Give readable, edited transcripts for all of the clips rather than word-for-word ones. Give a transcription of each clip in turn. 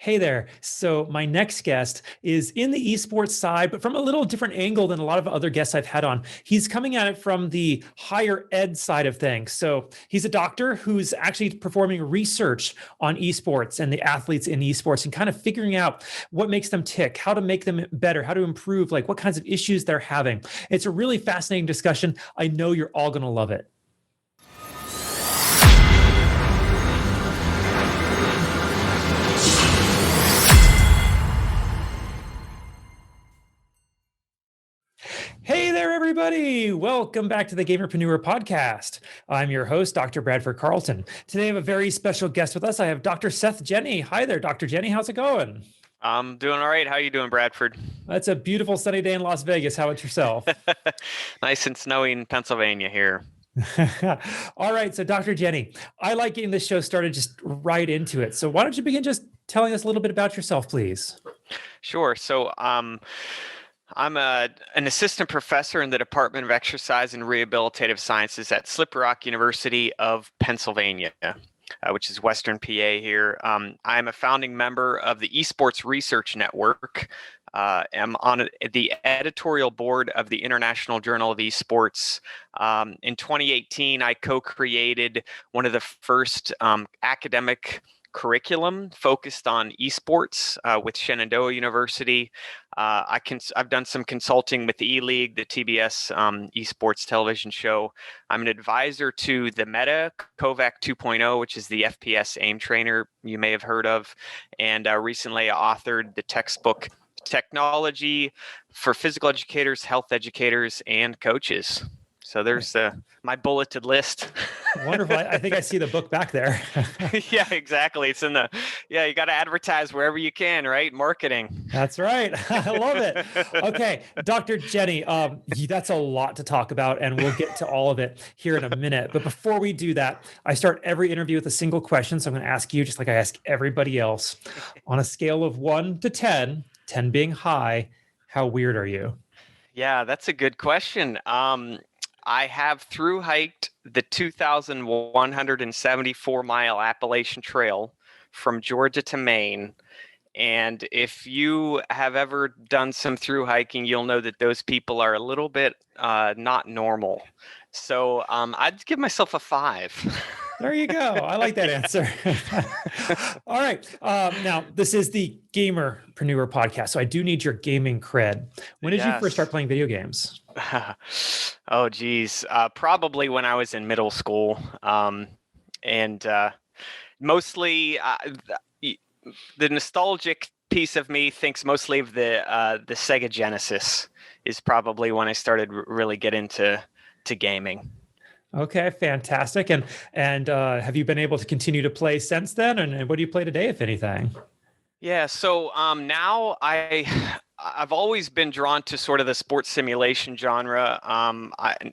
Hey there. So my next guest is in the esports side, but from a little different angle than a lot of other guests I've had on. He's coming at it from the higher ed side of things. So he's a doctor who's actually performing research on esports and the athletes in esports and kind of figuring out what makes them tick, how to make them better, how to improve, like what kinds of issues they're having. It's a really fascinating discussion. I know you're all going to love it. Hey there, everybody. Welcome back to the Gamerpreneur podcast. I'm your host, Dr. Bradford Carlton. Today, I have a very special guest with us. I have Dr. Seth Jenny. Hi there, Dr. Jenny. How's it going? I'm doing all right. How are you doing, Bradford? It's a beautiful sunny day in Las Vegas. How about yourself? Nice and snowy in Pennsylvania here. All right. So, Dr. Jenny, I like getting this show started just right into it. So, why don't you begin just telling us a little bit about yourself, please? Sure. So, I'm an assistant professor in the Department of Exercise and Rehabilitative Sciences at Slippery Rock University of Pennsylvania, which is Western PA here. I'm a founding member of the Esports Research Network. I'm on the editorial board of the International Journal of Esports. In 2018, I co-created one of the first academic curriculum focused on esports with Shenandoah University. I've done some consulting with the E-League, the TBS esports television show. I'm an advisor to the Meta Kovac 2.0, which is the FPS Aim Trainer you may have heard of. And recently I authored the textbook Technology for Physical Educators, Health Educators, and Coaches. So there's my bulleted list. Wonderful. I think I see the book back there. Yeah, exactly. It's in you got to advertise wherever you can, right? Marketing. That's right. I love it. Okay, Dr. Jenny, that's a lot to talk about, and we'll get to all of it here in a minute. But before we do that, I start every interview with a single question. So I'm going to ask you, just like I ask everybody else, on a scale of 1 to 10, 10 being high, how weird are you? Yeah, that's a good question. I have through hiked the 2,174-mile Appalachian Trail from Georgia to Maine. And if you have ever done some through hiking, you'll know that those people are a little bit not normal. So I'd give myself a 5. There you go. I like that answer. All right. Now, this is the Gamerpreneur podcast, so I do need your gaming cred. When did you first start playing video games? Oh, geez. Probably when I was in middle school. And mostly the nostalgic piece of me thinks mostly of the Sega Genesis is probably when I started really get into gaming. Okay, fantastic. And have you been able to continue to play since then? And what do you play today, if anything? Yeah, so now I've always been drawn to sort of the sports simulation genre.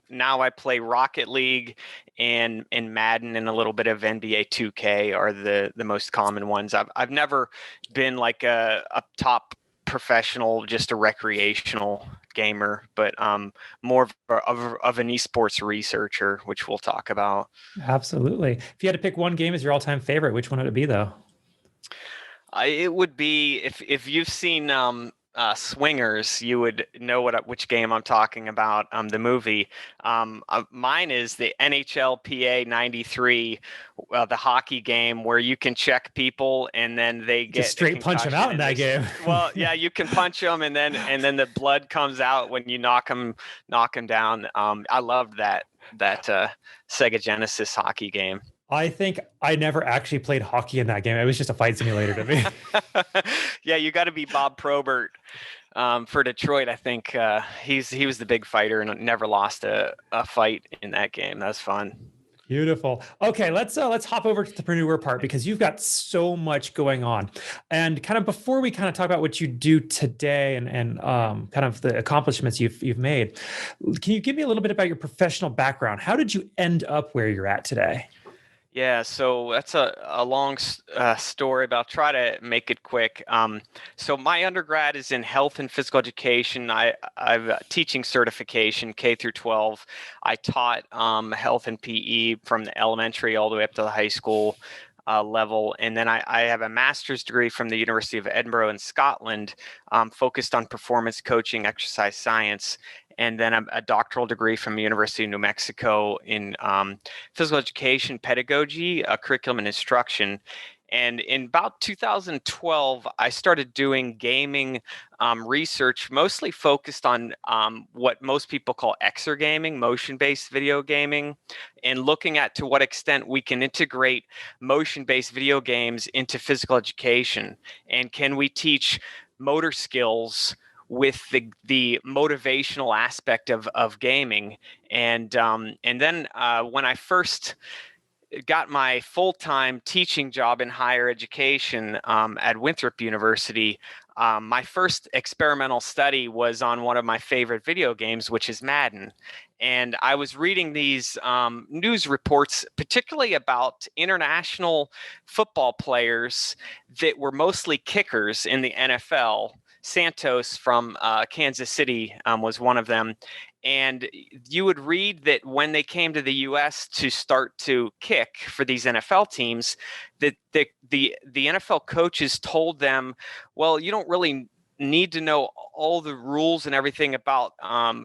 Now I play Rocket League and Madden, and a little bit of NBA 2K are the most common ones. I've never been like a top professional, just a recreational gamer, but more of an esports researcher, which we'll talk about. Absolutely. If you had to pick one game as your all-time favorite, which one would it be, though? It would be if you've seen Swingers, you would know which game I'm talking about. The movie. Mine is the NHL PA '93, the hockey game where you can check people and then they get just straight punch them out in that game. Well, yeah, you can punch them and then the blood comes out when you knock them down. I loved that Sega Genesis hockey game. I think I never actually played hockey in that game. It was just a fight simulator to me. Yeah, you got to be Bob Probert for Detroit. I think he was the big fighter and never lost a fight in that game. That was fun. Beautiful. Okay, let's hop over to the preneur part because you've got so much going on. And kind of before we kind of talk about what you do today and kind of the accomplishments you've made, can you give me a little bit about your professional background? How did you end up where you're at today? Yeah, so that's a long story, but I'll try to make it quick. So my undergrad is in health and physical education. I've teaching certification K through 12. I taught health and PE from the elementary all the way up to the high school. level. And then I have a master's degree from the University of Edinburgh in Scotland, focused on performance coaching, exercise science. And then a doctoral degree from the University of New Mexico in physical education, pedagogy, curriculum and instruction. And in about 2012, I started doing gaming research, mostly focused on what most people call exergaming, motion-based video gaming, and looking at to what extent we can integrate motion-based video games into physical education. And can we teach motor skills with the motivational aspect of gaming? And then when I first got my full-time teaching job in higher education at Winthrop University, my first experimental study was on one of my favorite video games, which is Madden. And I was reading these news reports, particularly about international football players that were mostly kickers in the NFL. Santos from Kansas City was one of them. And you would read that when they came to the U.S. to start to kick for these NFL teams, that the NFL coaches told them, well, you don't really need to know all the rules and everything about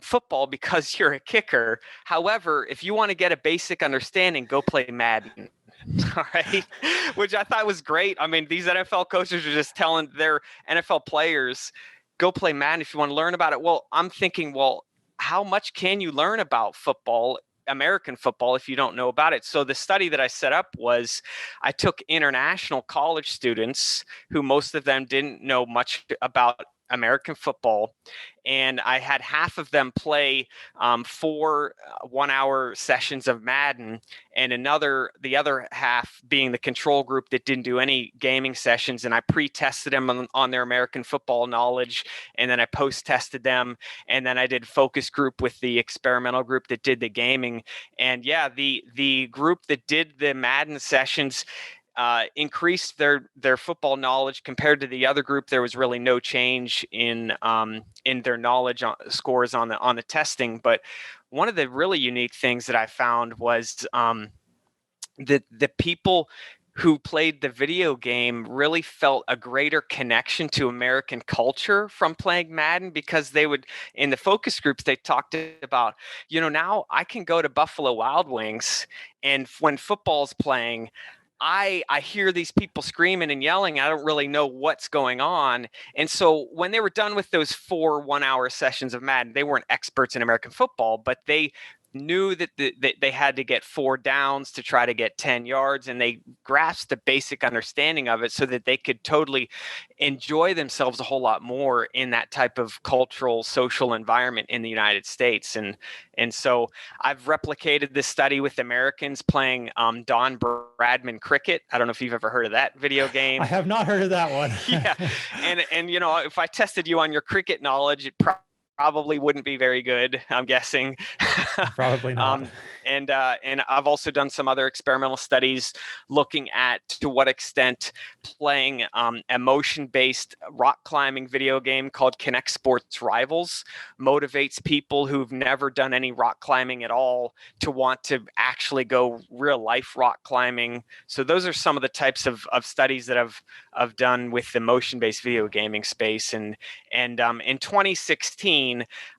football because you're a kicker. However, if you want to get a basic understanding, go play Madden. All right, which I thought was great. I mean, these NFL coaches are just telling their NFL players, go play Madden if you want to learn about it. Well, I'm thinking, well, how much can you learn about football, American football, if you don't know about it? So the study that I set up was I took international college students who most of them didn't know much about American football, and I had half of them play 4 1-hour sessions of Madden, and the other half being the control group that didn't do any gaming sessions. And I pre-tested them on their American football knowledge, and then I post-tested them, and then I did focus group with the experimental group that did the gaming. And yeah, the group that did the Madden sessions increased their football knowledge compared to the other group. There was really no change in their knowledge scores on the testing. But one of the really unique things that I found was that the people who played the video game really felt a greater connection to American culture from playing Madden, because they would, in the focus groups, they talked about, now I can go to Buffalo Wild Wings, and when football's playing, I hear these people screaming and yelling. I don't really know what's going on. And so when they were done with those 4 1-hour sessions of Madden, they weren't experts in American football, but they knew that they had to get 4 downs to try to get 10 yards, and they grasped the basic understanding of it so that they could totally enjoy themselves a whole lot more in that type of cultural, social environment in the United States. And so I've replicated this study with Americans playing Don Bradman cricket. I don't know if you've ever heard of that video game. I have not heard of that one. Yeah, and if I tested you on your cricket knowledge, it probably wouldn't be very good, I'm guessing. Probably not. And I've also done some other experimental studies looking at to what extent playing a motion-based rock climbing video game called Kinect Sports Rivals motivates people who've never done any rock climbing at all to want to actually go real life rock climbing. So those are some of the types of studies that I've done with the motion-based video gaming space. And in 2016,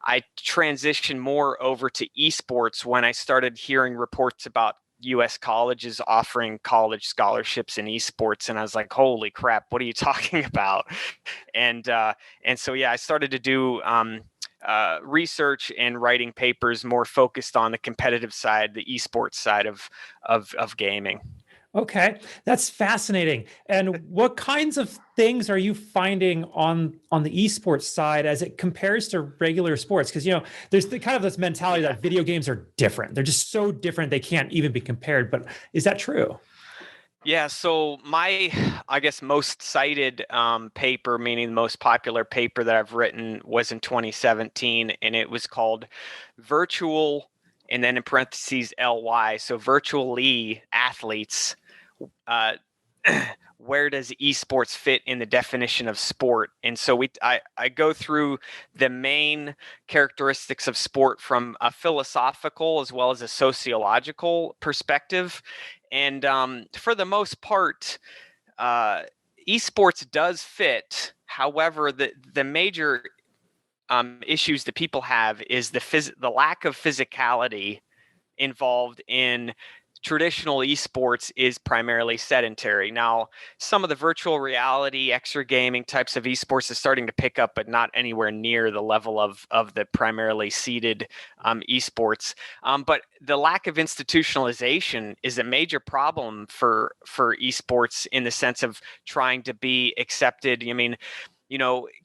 I transitioned more over to esports when I started hearing reports about U.S. colleges offering college scholarships in esports, and I was like, "Holy crap! What are you talking about?" And so yeah, I started to do research and writing papers more focused on the competitive side, the esports side of gaming. Okay, that's fascinating. And what kinds of things are you finding on the esports side as it compares to regular sports? Because there's kind of this mentality that video games are different. They're just so different they can't even be compared. But is that true? Yeah, so my, I guess, most cited paper, meaning the most popular paper that I've written, was in 2017, and it was called Virtual, and then in parentheses, LY, so virtually athletes. Where does esports fit in the definition of sport? And so I go through the main characteristics of sport from a philosophical as well as a sociological perspective. And for the most part, esports does fit. However, the major issues that people have is the lack of physicality involved in traditional esports is primarily sedentary. Now, some of the virtual reality, extra gaming types of esports is starting to pick up, but not anywhere near the level of the primarily seated esports. But the lack of institutionalization is a major problem for esports in the sense of trying to be accepted. I mean,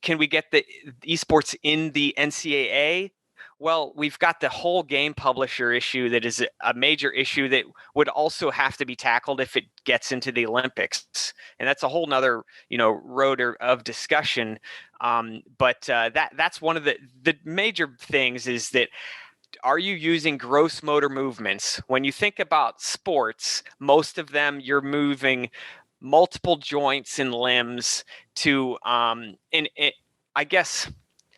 can we get the esports in the NCAA? Well, we've got the whole game publisher issue that is a major issue that would also have to be tackled if it gets into the Olympics, and that's a whole nother road of discussion. But that's one of the major things is that, are you using gross motor movements? When you think about sports, most of them you're moving multiple joints and limbs to I guess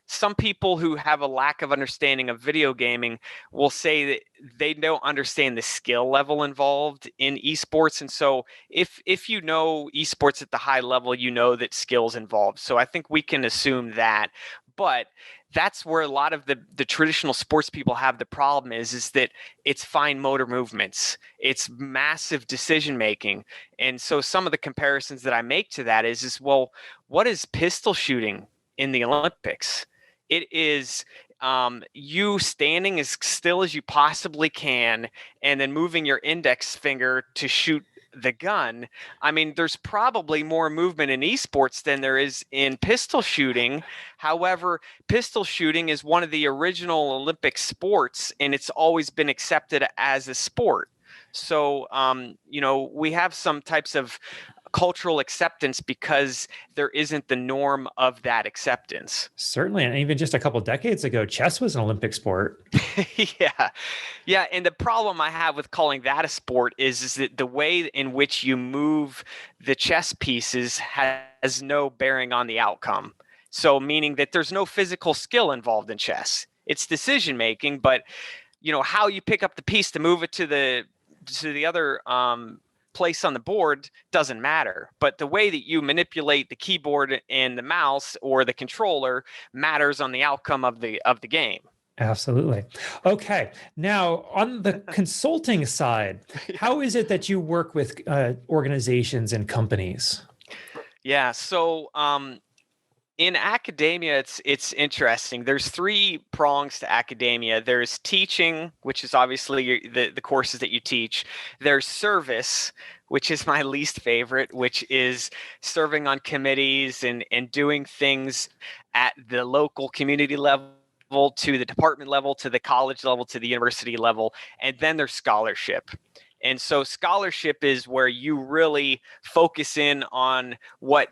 some people who have a lack of understanding of video gaming will say that they don't understand the skill level involved in esports. And so if you know esports at the high level, you know that skill's involved. So I think we can assume that. But that's where a lot of the traditional sports people have the problem is that it's fine motor movements. It's massive decision making. And so some of the comparisons that I make to that is well, what is pistol shooting in the Olympics? It is you standing as still as you possibly can and then moving your index finger to shoot the gun. I mean, there's probably more movement in esports than there is in pistol shooting. However, pistol shooting is one of the original Olympic sports, and it's always been accepted as a sport. So, we have some types of cultural acceptance because there isn't the norm of that acceptance. Certainly. And even just a couple of decades ago, chess was an Olympic sport. Yeah. And the problem I have with calling that a sport is that the way in which you move the chess pieces has no bearing on the outcome. So meaning that there's no physical skill involved in chess. It's decision making, but how you pick up the piece to move it to the other place on the board doesn't matter, but the way that you manipulate the keyboard and the mouse or the controller matters on the outcome of the game. Absolutely. Okay. Now, on the consulting side, how is it that you work with organizations and companies? Yeah. So in academia, it's interesting. There's 3 prongs to academia. There's teaching, which is obviously the courses that you teach. There's service, which is my least favorite, which is serving on committees and doing things at the local community level, to the department level, to the college level, to the university level. And then there's scholarship. And so scholarship is where you really focus in on what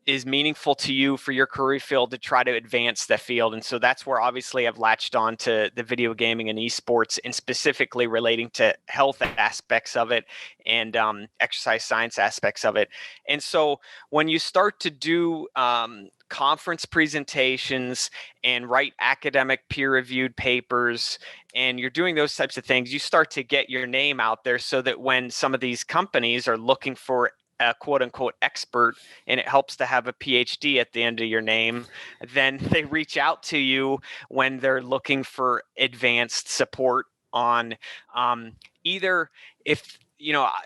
is meaningful to you for your career field to try to advance the field. And so that's where obviously I've latched on to the video gaming and esports, and specifically relating to health aspects of it and exercise science aspects of it. And so when you start to do conference presentations and write academic peer-reviewed papers, and you're doing those types of things, you start to get your name out there so that when some of these companies are looking for a quote unquote expert, and it helps to have a PhD at the end of your name, then they reach out to you when they're looking for advanced support on either if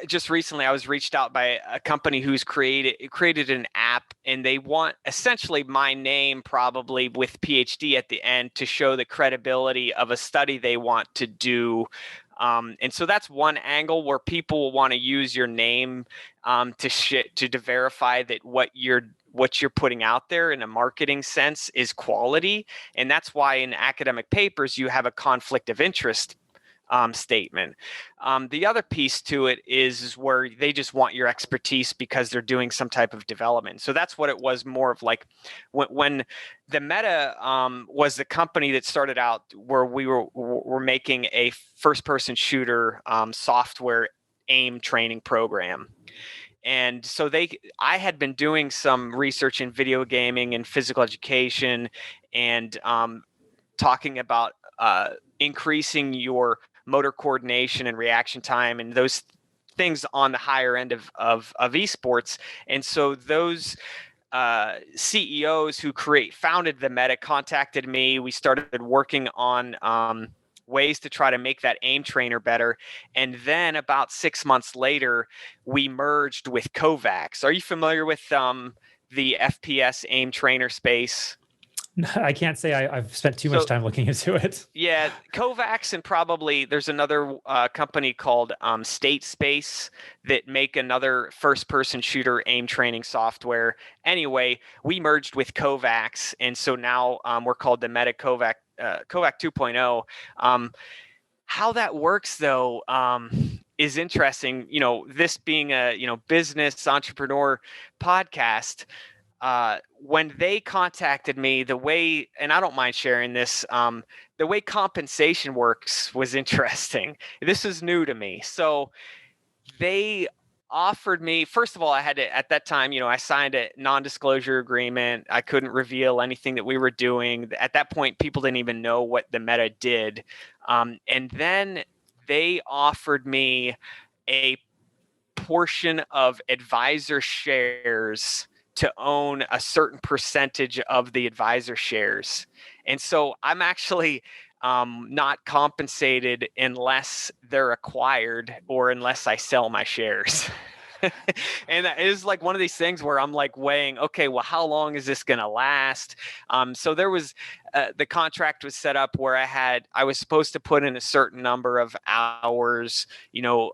just recently I was reached out by a company who's created an app, and they want essentially my name probably with PhD at the end to show the credibility of a study they want to do. And so that's one angle where people will want to use your name to verify that what you're putting out there in a marketing sense is quality. And that's why in academic papers you have a conflict of interest statement. The other piece to it is where they just want your expertise because they're doing some type of development. So that's what it was more of like when the Meta was the company that started out where we were making a first-person shooter software aim training program. And so I had been doing some research in video gaming and physical education and talking about increasing your motor coordination and reaction time and those things on the higher end of esports. And so those CEOs who founded the Meta contacted me. We started working on ways to try to make that aim trainer better. And then about 6 months later, we merged with Kovacs. Are you familiar with the FPS Aim Trainer space? I can't say I've spent too much time looking into it. Yeah, Kovacs, and probably there's another company called State Space that make another first-person shooter aim training software. Anyway, we merged with Kovacs, and so now we're called the Meta Kovac 2.0. How that works, though, is interesting. This being a business entrepreneur podcast. When they contacted me, the way, and I don't mind sharing this, the way compensation works was interesting. This is new to me. So they offered me, first of all, I had to, at that time, I signed a non-disclosure agreement. I couldn't reveal anything that we were doing. At that point, people didn't even know what the Meta did. And then they offered me a portion of advisor shares to own a certain percentage of the advisor shares. And so I'm actually not compensated unless they're acquired or unless I sell my shares. And it is like one of these things where I'm like weighing, okay, well, how long is this going to last? So there was the contract was set up where I was supposed to put in a certain number of hours,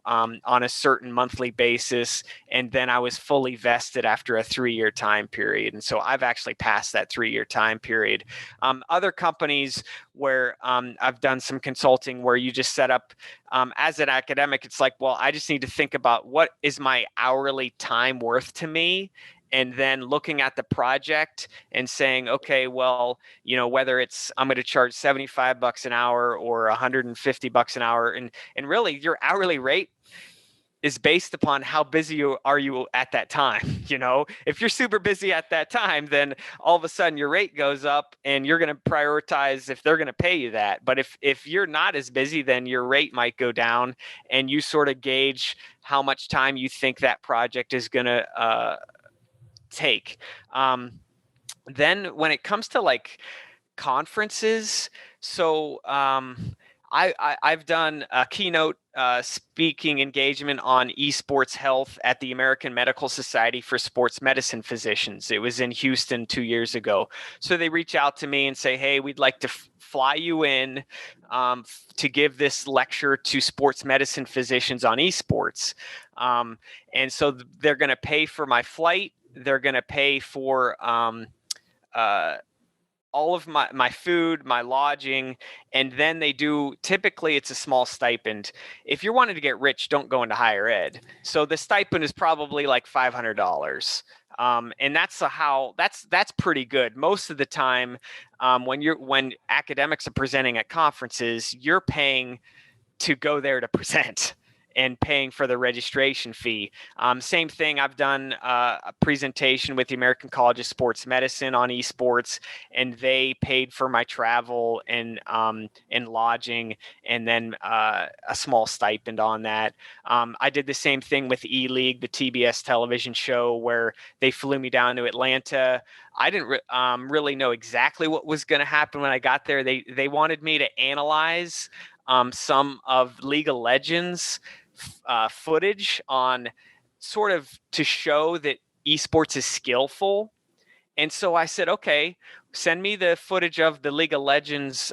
on a certain monthly basis, and then I was fully vested after a 3-year time period. And so I've actually passed that 3-year time period. Other companies where I've done some consulting where you just set up as an academic, it's like, well, I just need to think about what is my hourly time worth to me, and then looking at the project and saying, okay, well, whether it's I'm going to charge $75 an hour or $150 an hour, and really your hourly rate is based upon how busy are you at that time. If you're super busy at that time, then all of a sudden your rate goes up and you're going to prioritize if they're going to pay you that. But if you're not as busy, then your rate might go down, and you sort of gauge how much time you think that project is going to take. Then when it comes to like conferences, so I've done a keynote speaking engagement on esports health at the American Medical Society for Sports Medicine Physicians. It was in Houston 2 years ago. So they reach out to me and say, hey, we'd like to fly you in to give this lecture to sports medicine physicians on esports. And so they're going to pay for my flight. They're going to pay for all of my food, my lodging, and then typically it's a small stipend. If you're wanting to get rich, don't go into higher ed. So the stipend is probably like $500. And that's pretty good. Most of the time, when academics are presenting at conferences, you're paying to go there to present and paying for the registration fee. Same thing, I've done a presentation with the American College of Sports Medicine on esports, and they paid for my travel and lodging, and then a small stipend on that. I did the same thing with E-League, the TBS television show, where they flew me down to Atlanta. I didn't really know exactly what was going to happen when I got there. They wanted me to analyze some of League of Legends footage on sort of to show that esports is skillful. And so I said, okay, send me the footage of the League of Legends.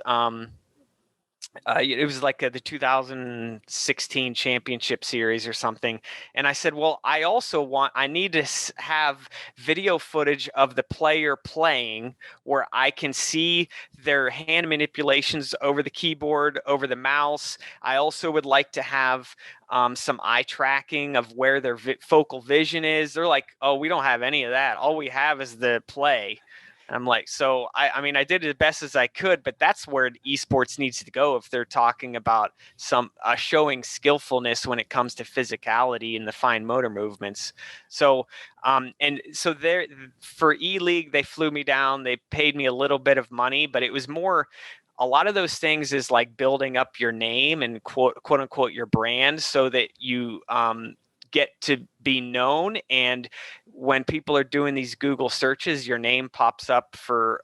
It was like the 2016 championship series or something. And I said, well, I need to have video footage of the player playing where I can see their hand manipulations over the keyboard, over the mouse. I also would like to have some eye tracking of where their focal vision is. They're like, oh, we don't have any of that. All we have is the play. And I'm like, so I mean, I did it as best as I could, but that's where esports needs to go if they're talking about some showing skillfulness when it comes to physicality and the fine motor movements. So, and so there for E-League, they flew me down. They paid me a little bit of money, but it was more. A lot of those things is like building up your name and quote unquote your brand, so that you get to be known. And when people are doing these Google searches, your name pops up for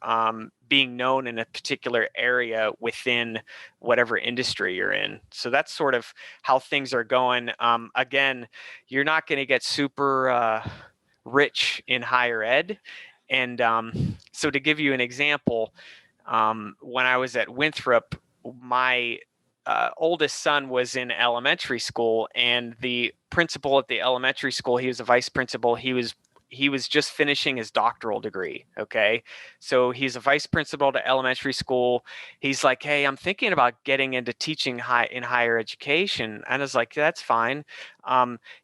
being known in a particular area within whatever industry you're in. So that's sort of how things are going. Again, you're not going to get super rich in higher ed. And so to give you an example, when I was at Winthrop, my oldest son was in elementary school, and the principal at the elementary school, he was a vice principal. He was just finishing his doctoral degree. Okay. So he's a vice principal to elementary school. He's like, hey, I'm thinking about getting into teaching in higher education. And I was like, that's fine.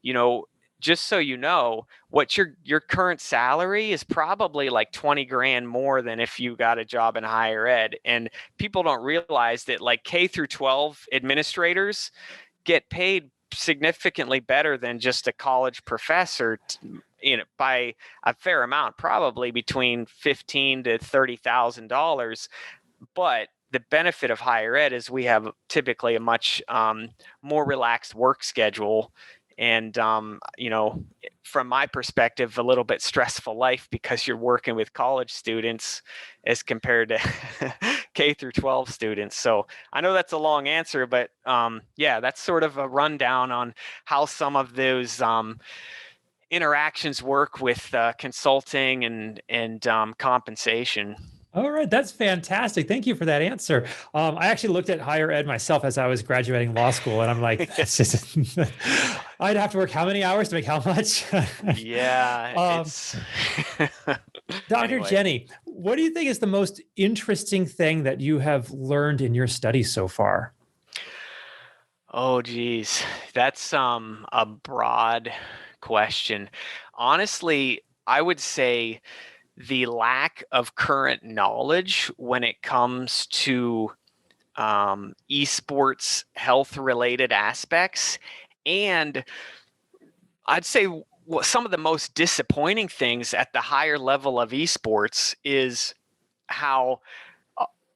You know, just so you know, what your current salary is probably like 20 grand more than if you got a job in higher ed. And people don't realize that like K through 12 administrators get paid significantly better than just a college professor, by a fair amount, probably between $15,000 to $30,000. But the benefit of higher ed is we have typically a much more relaxed work schedule. And, from my perspective, a little bit stressful life because you're working with college students as compared to K through 12 students. So I know that's a long answer, but yeah, that's sort of a rundown on how some of those interactions work with consulting and compensation. All right, that's fantastic. Thank you for that answer. I actually looked at higher ed myself as I was graduating law school, and I'm like, that's just, I'd have to work how many hours to make how much? Yeah, it's Dr. Anyway. Jenny, what do you think is the most interesting thing that you have learned in your studies so far? Oh, geez, that's a broad question. Honestly, I would say the lack of current knowledge when it comes to esports health related aspects. And I'd say some of the most disappointing things at the higher level of esports is how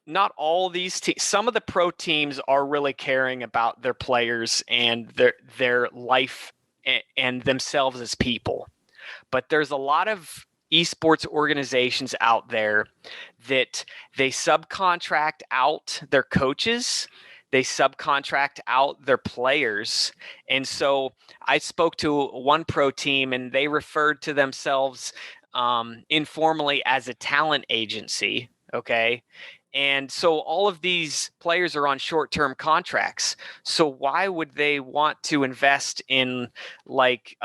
not all these teams, some of the pro teams are really caring about their players and their life and themselves as people. But there's a lot of esports organizations out there that they subcontract out their coaches, they subcontract out their players. And so I spoke to one pro team and they referred to themselves informally as a talent agency. Okay. And so all of these players are on short-term contracts. So why would they want to invest in like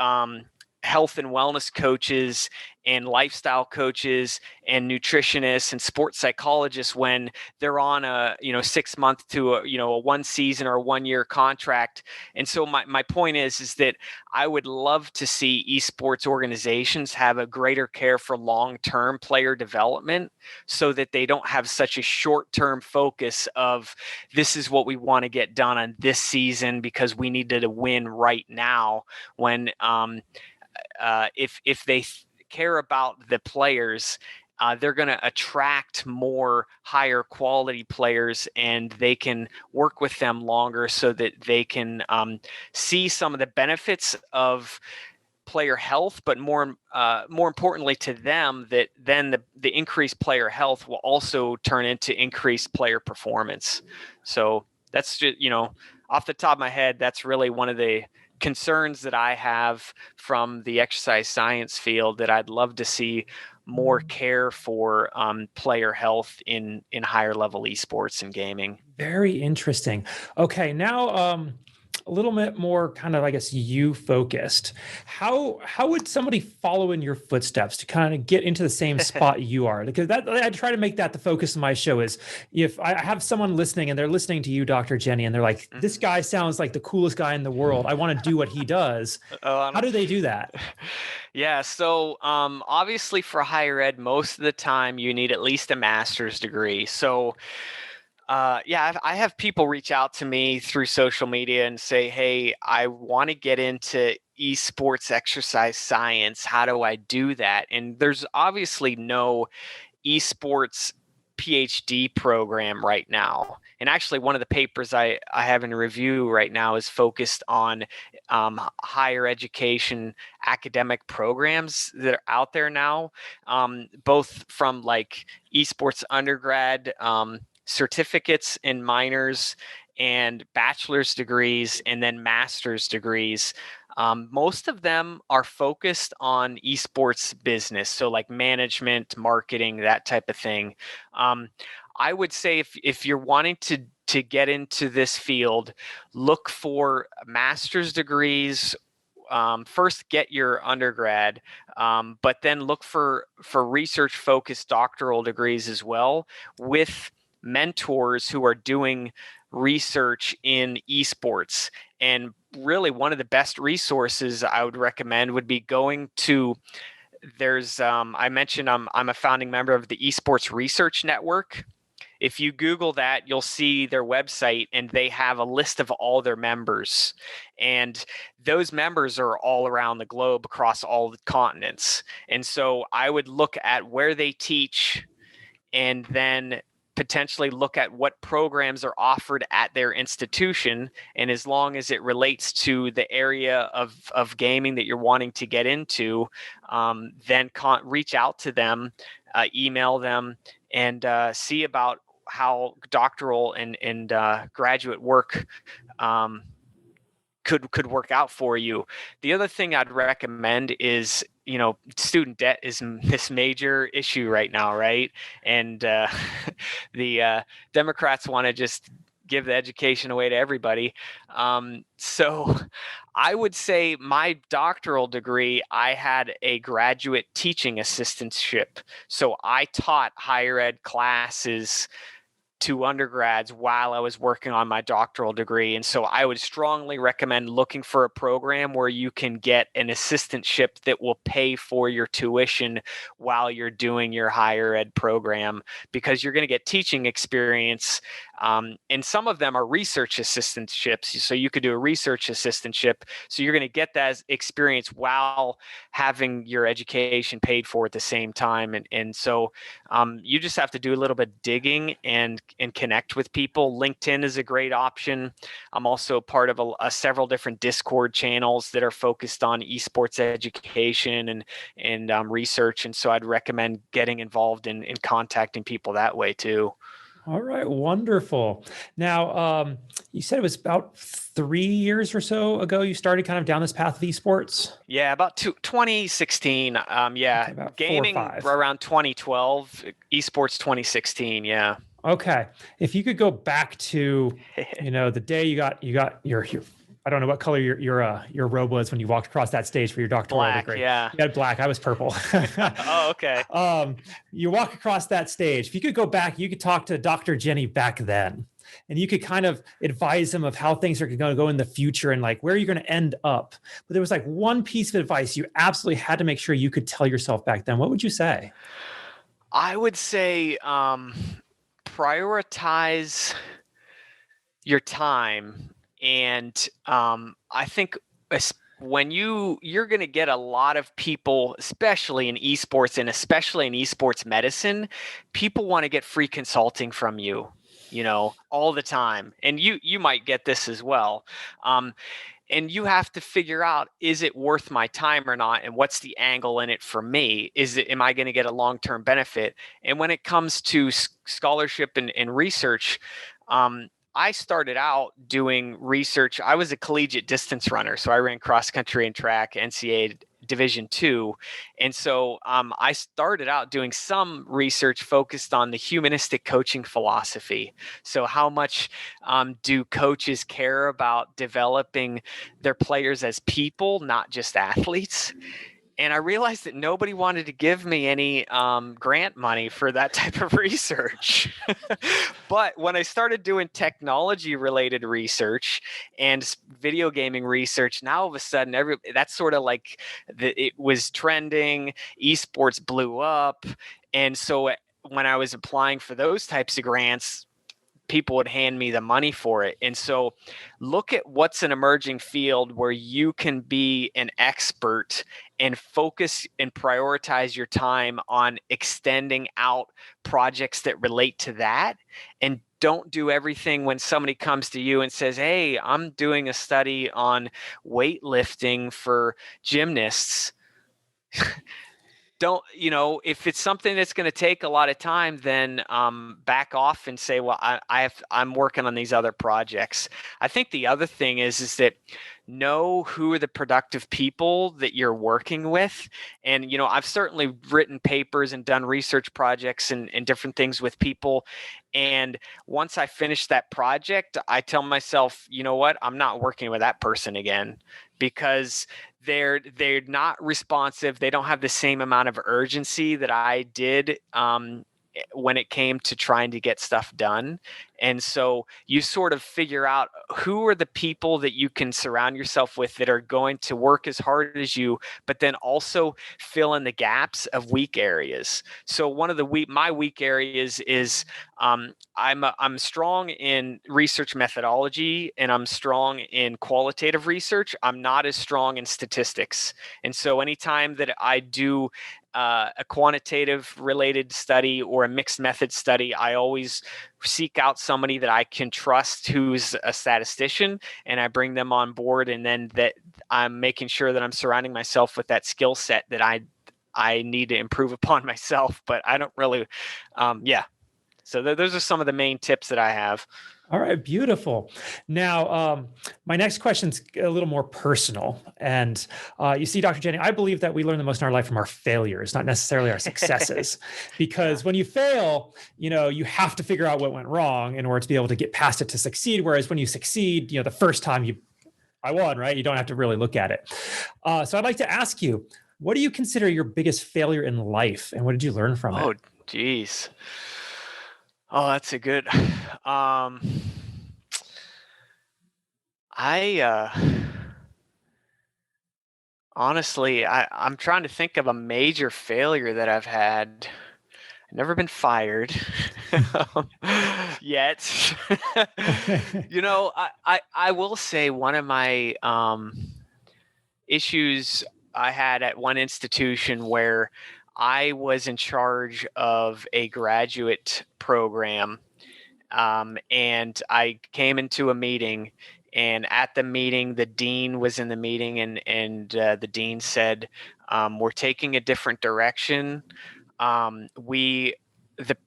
health and wellness coaches and lifestyle coaches and nutritionists and sports psychologists when they're on a 6 month to a 1 season or 1 year contract? And so my point is that I would love to see esports organizations have a greater care for long-term player development so that they don't have such a short-term focus of this is what we want to get done on this season because we needed to win right now, when if they care about the players, they're going to attract more higher quality players and they can work with them longer so that they can see some of the benefits of player health, but more importantly to them, that then the increased player health will also turn into increased player performance. So that's just, off the top of my head, that's really one of the concerns that I have from the exercise science field, that I'd love to see more care for player health in higher level esports and gaming. Very interesting. Okay, now a little bit more kind of, I guess, you focused. How would somebody follow in your footsteps to kind of get into the same spot you are? Because that, I try to make that the focus of my show, is if I have someone listening and they're listening to you, Dr. Jenny, and they're like, this guy sounds like the coolest guy in the world, I want to do what he does. How do they do that? Yeah, so obviously for higher ed, most of the time you need at least a master's degree. So yeah, I have people reach out to me through social media and say, hey, I want to get into esports exercise science. How do I do that? And there's obviously no esports PhD program right now. And actually, one of the papers I have in review right now is focused on higher education academic programs that are out there now, both from like esports undergrad certificates and minors and bachelor's degrees and then master's degrees. Most of them are focused on esports business, so like management, marketing, that type of thing. I would say if you're wanting to get into this field, look for master's degrees. First, get your undergrad, but then look for research-focused doctoral degrees as well, with mentors who are doing research in esports. And really, one of the best resources I would recommend would be going to, there's I mentioned I'm a founding member of the Esports Research Network. If you Google that, you'll see their website, and they have a list of all their members. And those members are all around the globe, across all the continents. And so I would look at where they teach, and then potentially look at what programs are offered at their institution. And as long as it relates to the area of gaming that you're wanting to get into, then reach out to them, email them, and see about how doctoral and graduate work could work out for you. The other thing I'd recommend is, student debt is this major issue right now, right? And the Democrats want to just give the education away to everybody. So I would say my doctoral degree, I had a graduate teaching assistantship. So I taught higher ed classes to undergrads while I was working on my doctoral degree. And so I would strongly recommend looking for a program where you can get an assistantship that will pay for your tuition while you're doing your higher ed program, because you're going to get teaching experience. And some of them are research assistantships. So you could do a research assistantship. So you're going to get that experience while having your education paid for at the same time. And so you just have to do a little bit of digging and connect with people. LinkedIn is a great option. I'm also part of several different Discord channels that are focused on esports education and research. And so I'd recommend getting involved in contacting people that way too. All right, wonderful. Now, you said it was about 3 years or so ago you started kind of down this path of esports? Yeah, about 2016. Yeah, about gaming 4 or 5. around 2012, esports 2016. Yeah. Okay. If you could go back to, the day you got your I don't know what color your robe was when you walked across that stage for your doctoral degree. Yeah. You had black. I was purple. Oh, okay. You walk across that stage. If you could go back, you could talk to Dr. Jenny back then, and you could kind of advise him of how things are going to go in the future and like where you're going to end up. But there was like one piece of advice you absolutely had to make sure you could tell yourself back then. What would you say? I would say prioritize your time. And I think when you're going to get a lot of people, especially in esports and especially in esports medicine, people want to get free consulting from you, all the time. And you might get this as well. And you have to figure out, is it worth my time or not? And what's the angle in it for me? Am I going to get a long-term benefit? And when it comes to scholarship and research, I started out doing research. I was a collegiate distance runner. So I ran cross country and track, NCAA Division II. And so I started out doing some research focused on the humanistic coaching philosophy. So how much do coaches care about developing their players as people, not just athletes? And I realized that nobody wanted to give me any grant money for that type of research. But when I started doing technology-related research and video gaming research, now all of a sudden, that's sort of like it was trending. Esports blew up. And so when I was applying for those types of grants, people would hand me the money for it. And so look at what's an emerging field where you can be an expert and focus and prioritize your time on extending out projects that relate to that, and don't do everything when somebody comes to you and says, hey, I'm doing a study on weightlifting for gymnasts. Don't, if it's something that's going to take a lot of time, then back off and say, well, I'm working on these other projects. I think the other thing is that know who are the productive people that you're working with. And, I've certainly written papers and done research projects and different things with people. And once I finish that project, I tell myself, you know what, I'm not working with that person again, because they're not responsive. They don't have the same amount of urgency that I did when it came to trying to get stuff done. And so you sort of figure out who are the people that you can surround yourself with that are going to work as hard as you, but then also fill in the gaps of weak areas. So one of my weak areas is I'm strong in research methodology, and I'm strong in qualitative research. I'm not as strong in statistics. And so anytime that I do a quantitative related study or a mixed method study, I always seek out somebody that I can trust who's a statistician, and I bring them on board, and then that I'm making sure that I'm surrounding myself with that skill set that I need to improve upon myself, but I don't really, So those are some of the main tips that I have. All right, beautiful. Now, my next question's a little more personal. And you see, Dr. Jenny, I believe that we learn the most in our life from our failures, not necessarily our successes. Because when you fail, you have to figure out what went wrong in order to be able to get past it to succeed. Whereas when you succeed, the first time I won, right? You don't have to really look at it. So I'd like to ask you, what do you consider your biggest failure in life, and what did you learn from it? Oh, geez. Oh, that's a good. Honestly, I'm trying to think of a major failure that I've had. I've never been fired yet. I will say one of my issues I had at one institution where I was in charge of a graduate program, and I came into a meeting, and at the meeting, the dean was in the meeting, and the dean said, we're taking a different direction. The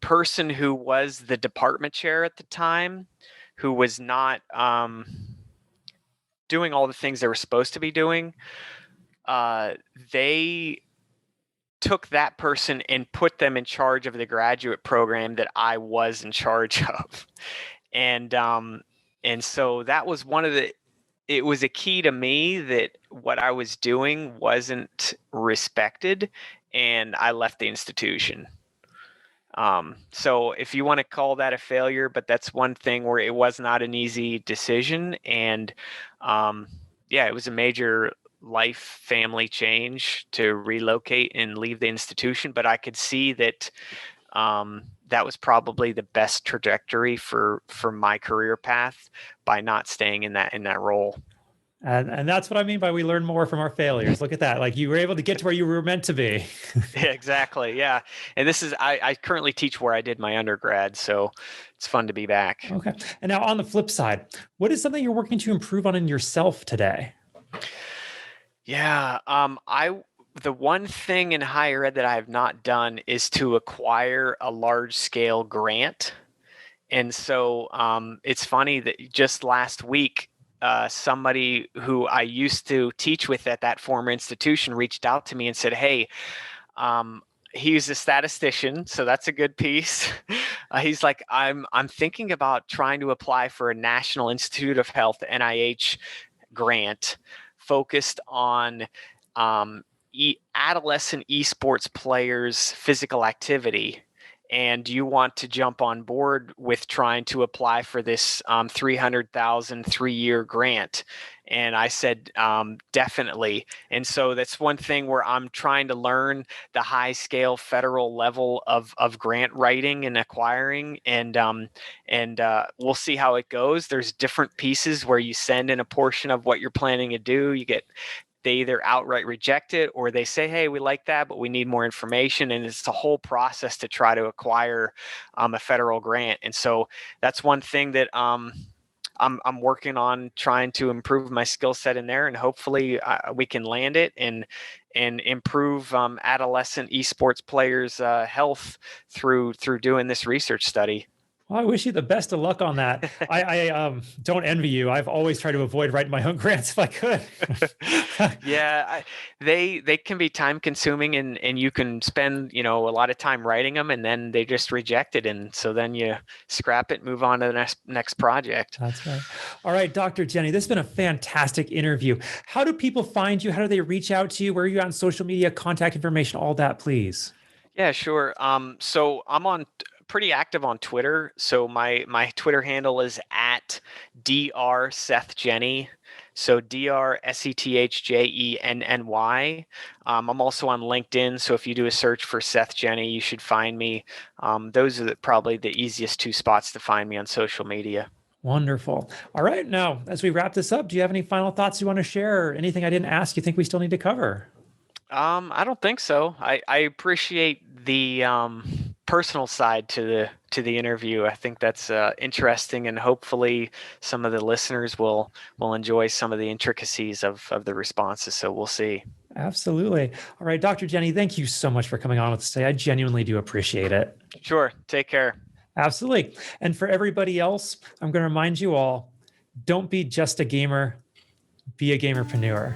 person who was the department chair at the time, who was not doing all the things they were supposed to be doing, they took that person and put them in charge of the graduate program that I was in charge of. And so that was it was a key to me that what I was doing wasn't respected, and I left the institution. So if you want to call that a failure, but that's one thing where it was not an easy decision. And it was a major life family change to relocate and leave the institution, but I could see that that was probably the best trajectory for my career path by not staying in that role. And that's what I mean by we learn more from our failures. Look at that. Like, you were able to get to where you were meant to be. Yeah, exactly. Yeah. And I currently teach where I did my undergrad, so it's fun to be back. Okay. And now on the flip side, what is something you're working to improve on in yourself today? Yeah. The one thing in higher ed that I have not done is to acquire a large scale grant. And so it's funny that just last week, somebody who I used to teach with at that former institution reached out to me and said, hey, he's a statistician, so that's a good piece. He's like, I'm thinking about trying to apply for a National Institute of Health NIH grant focused on adolescent esports players' physical activity. And do you want to jump on board with trying to apply for this $300,000 3-year grant? And I said, definitely. And so that's one thing where I'm trying to learn the high scale federal level of grant writing and acquiring. And we'll see how it goes. There's different pieces where you send in a portion of what you're planning to do. they either outright reject it or they say, hey, we like that, but we need more information. And it's a whole process to try to acquire a federal grant. And so that's one thing that I'm working on, trying to improve my skill set in there, and hopefully we can land it and improve adolescent esports players' health through doing this research study. Well, I wish you the best of luck on that. I don't envy you. I've always tried to avoid writing my own grants if I could. Yeah, they can be time consuming, and you can spend a lot of time writing them, and then they just reject it, and so then you scrap it, move on to the next project. That's right. All right, Dr. Jenny, this has been a fantastic interview. How do people find you? How do they reach out to you? Where are you on social media? Contact information, all that, please. Yeah, sure. So I'm pretty active on Twitter. So my Twitter handle is at Dr. Seth Jenny. So DrSethJenny. I'm also on LinkedIn. So if you do a search for Seth Jenny, you should find me. Those are probably the easiest two spots to find me on social media. Wonderful. All right. Now, as we wrap this up, do you have any final thoughts you want to share, or anything I didn't ask you think we still need to cover? I don't think so. I appreciate the personal side to the interview. I think that's interesting, and hopefully some of the listeners will enjoy some of the intricacies of the responses. So we'll see. Absolutely. All right, Dr. Jenny, thank you so much for coming on with us today. I genuinely do appreciate it. Sure. Take care. Absolutely. And for everybody else, I'm going to remind you all, don't be just a gamer, be a gamerpreneur.